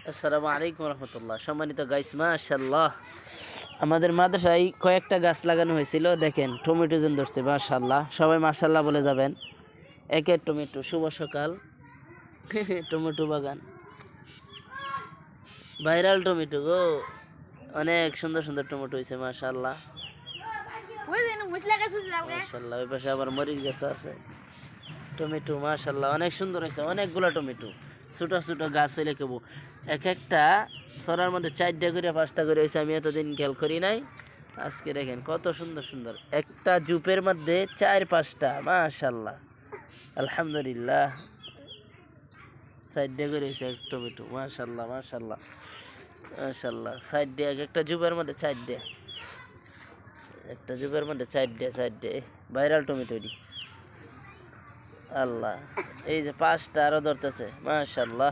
আসসালামু আলাইকুম রহমতুল্লাহ। সম্মানিত গাইস, মাশাল্লাহ আমাদের মাদ্রাসায় কয়েকটা গাছ লাগানো হয়েছিল। দেখেন টমেটো যেন ধরছে, মাশাল্লাহ। সবাই মাশাল্লাহ বলে যাবেন। একের টমেটো, শুভ সকাল। টমেটো বাগান, ভাইরাল টমেটো গো। অনেক সুন্দর সুন্দর টমেটো হয়েছে, মাশাল্লাহ মাশাল্লাহ। ওই পাশে আবার মরিচ গাছ আছে। টমেটো মাশাল্লাহ অনেক সুন্দর হয়েছে, অনেকগুলো টমেটো। ছোটো ছোটো গাছ হইলে কেবো এক একটা সরার মধ্যে 4টা করে 5টা করে হয়েছে। আমি এতদিন খেয়াল করি নাই, আজকে দেখেন কত সুন্দর সুন্দর। একটা জুপের মধ্যে 4-5টা, মাশাল্লাহ আলহামদুলিল্লাহ। 4টা করে হয়েছে এক টমেটো, মাশাল্লাহ মাশাল্লাহ মাশাল্লাহ। 4টা, এক একটা জুপের মধ্যে 4টা, একটা জুপের মধ্যে 4টা ভাইরাল টমেটো। আল্লাহ, এই যে 5টা আরো ধরতেছে, মাশাল্লাহ।